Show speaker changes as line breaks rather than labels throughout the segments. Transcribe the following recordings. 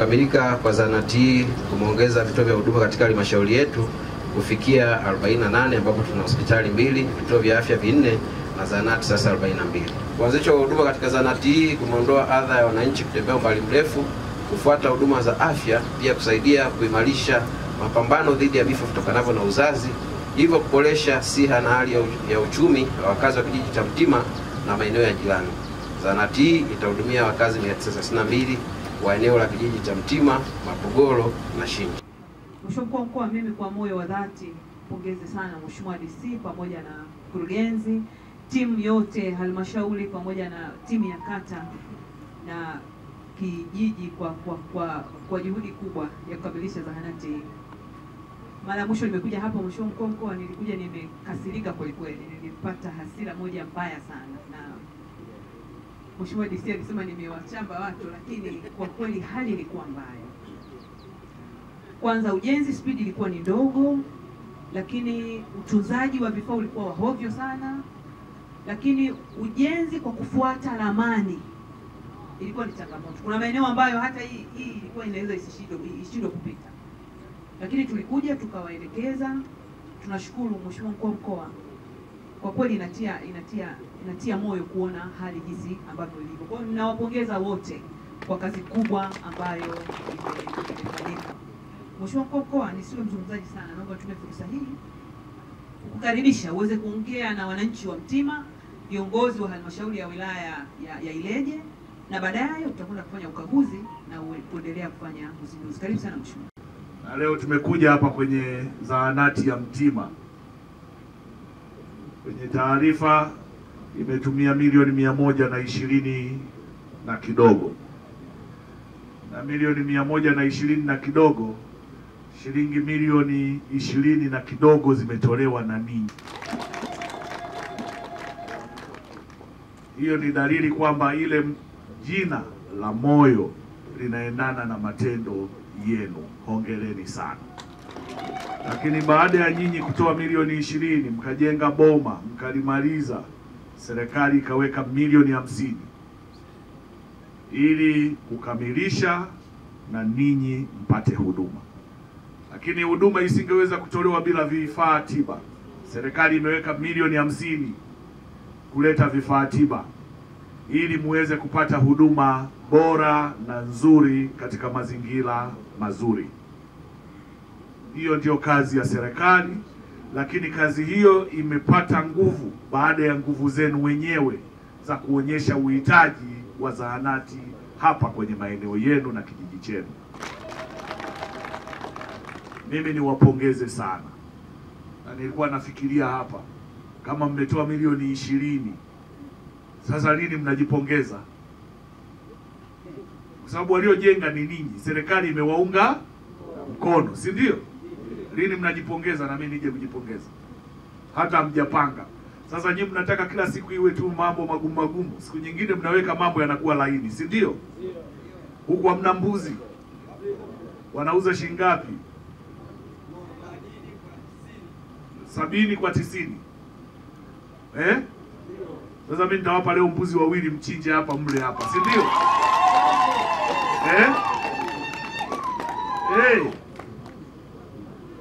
Kukamilika kwa zahanati hii kumeongeza vituo vya huduma katika halmashauri yetu kufikia 48, ambapo tuna hospitali 2, vituo vya afya 4 na zahanati sasa 42. Kuanzishwa huduma katika zahanati hii kumeondoa adha ya wananchi kutembea umbali mrefu kufuata huduma za afya, pia kusaidia kuimarisha mapambano dhidi ya vifo vitokanavyo na uzazi, hivyo kuboresha siha na hali ya uchumi wa wakazi wa kijiji cha Mtima na maeneo ya jirani. Zahanati hii itahudumia wakazi 932 wa eneo la kijiji cha Mtima, Mapogoro na Shinji.
Mheshimiwa Mkuu wa Mkoa, mimi kwa moyo wa dhati pongeze sana Mheshimiwa DC pamoja na mkurugenzi, timu yote halmashauri pamoja na timu ya kata na kijiji kwa juhudi kubwa ya kukamilisha zahanati hii. Mara mwisho nimekuja hapa Mheshimiwa Mkuu wa Mkoa, nilikuja nimekasirika kweli kweli, nilipata hasira moja mbaya sana, na Mheshimiwa DC alisema nimewachamba watu, lakini kwa kweli hali ilikuwa mbaya. Kwanza ujenzi speed ilikuwa ni ndogo, lakini utunzaji wa vifaa ulikuwa wa hovyo sana, lakini ujenzi kwa kufuata ramani ilikuwa ni changamoto. Kuna maeneo ambayo hata hii ilikuwa inaweza isishindwe kupita. Lakini tulikuja tukawaelekeza. Tunashukuru Mheshimiwa Mkuu wa Mkoa. Kwa kweli inatia moyo kuona hali hizi ambavyo ilivyo. Kwa hiyo ninawapongeza wote kwa kazi kubwa ambayo imefanyika. Mheshimiwa Mkuu wa Mkoa, nisiwe mzungumzaji sana, naomba tume fursa hii kukaribisha uweze kuongea na wananchi wa Mtima, viongozi wa halmashauri ya wilaya ya Ileje, na baadaye utakwenda kufanya ukaguzi na kuendelea kufanya uzinduzi. Karibu sana Mheshimiwa.
Na leo tumekuja hapa kwenye zahanati ya Mtima. Kwenye taarifa imetumia milioni 120 na kidogo. Na milioni 120 na kidogo, shilingi milioni 20 na kidogo zimetolewa na ninyi. Hiyo ni dalili kwamba ile jina la moyo linaendana na matendo yenu. Hongereni sana. Lakini baada ya nyinyi kutoa milioni 20 mkajenga boma, mkalimaliza, serikali ikaweka milioni 50 ili kukamilisha na ninyi mpate huduma. Lakini huduma isingeweza kutolewa bila vifaa tiba. Serikali imeweka milioni 50 kuleta vifaa tiba ili muweze kupata huduma bora na nzuri katika mazingira mazuri. Hiyo ndio kazi ya serikali, lakini kazi hiyo imepata nguvu baada ya nguvu zenu wenyewe za kuonyesha uhitaji wa zahanati hapa kwenye maeneo yenu na kijiji chenu. Mimi niwapongeze sana. Na nilikuwa nafikiria hapa, kama mmetoa milioni 20, sasa lini mnajipongeza? Kwa sababu waliojenga ni ninyi, serikali imewaunga mkono, si ndio? Lini mnajipongeza na mimi nije kujipongeza? Hata mjapanga. Sasa nyinyi mnataka kila siku iwe tu mambo magumu magumu. Siku nyingine mnaweka mambo yanakuwa laini, si ndio? Huku hamna mbuzi. Wanauza shilingi ngapi? 70 kwa 90. Sasa mimi nitawapa leo mbuzi wawili mchinje hapa mle hapa, si ndio?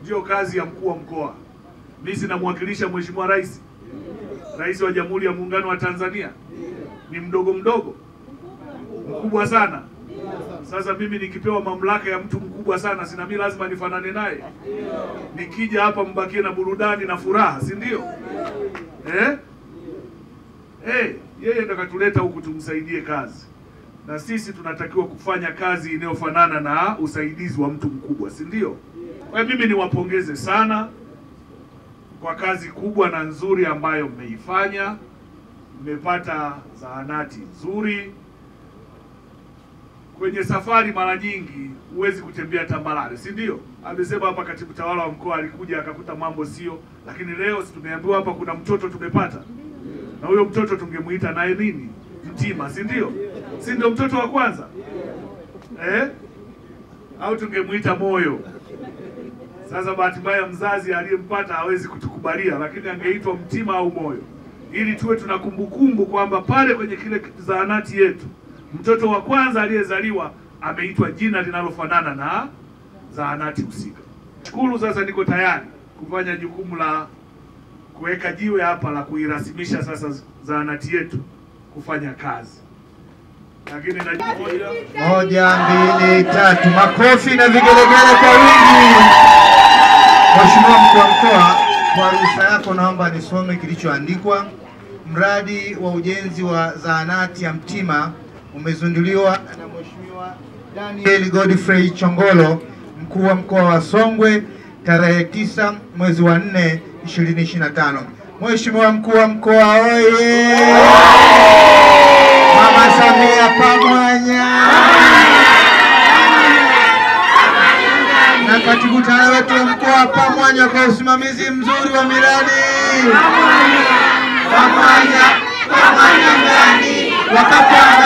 Ndio kazi ya mkuu wa mkoa. Mimi sinamwakilisha Mheshimiwa Rais. Rais wa Jamhuri ya Muungano wa Tanzania. Ni mdogo mdogo? Mkubwa sana. Sasa mimi nikipewa mamlaka ya mtu mkubwa sana, sina mimi lazima nifanane naye. Nikija hapa mbakie na burudani na furaha, si ndio? Yeye ndo katuleta huku tumsaidie kazi. Na sisi tunatakiwa kufanya kazi inayofanana na usaidizi wa mtu mkubwa, si ndio? Kwa mimi niwapongeze sana kwa kazi kubwa na nzuri ambayo mmeifanya. Mmepata zahanati nzuri. Kwenye safari mara nyingi huwezi kutembea tambalale, si ndio? Amesema hapa katibu tawala wa mkoa alikuja akakuta mambo sio, lakini leo si tumeambiwa hapa kuna mtoto tumepata. Na huyo mtoto tungemuita naye nini? Mtima, si ndio? Si ndio mtoto wa kwanza? Au tungemuita Moyo. Sasa bahati mbaya mzazi aliyempata hawezi kutukubalia, lakini angeitwa Mtima au Moyo. Ili tuwe tunakumbukumbu kwamba pale kwenye kile zahanati yetu mtoto wa kwanza aliyezaliwa ameitwa jina linalofanana na zahanati husika. Shukuru, sasa niko tayari kufanya jukumu la kuweka jiwe hapa la kuirasimisha sasa zahanati yetu kufanya kazi. Lakini na
1, 2, 3, makofi na vigelegele kwa wingi. Mheshimiwa Mkuu wa Mkoa, kwa ruhusa yako naomba nisome kilichoandikwa. Mradi wa ujenzi wa zahanati ya Mtima umezinduliwa na Mheshimiwa Daniel Godfrey Chongolo, Mkuu wa Mkoa wa Songwe, tarehe 9 mwezi wa 4 2025. Mheshimiwa Mkuu wa Mkoa oye! Mama Samia Pamwanya na katibu tawala wetu wa mkoa Pamwanya kwa usimamizi mzuri wa miradi. Pamwanya ndani wakapa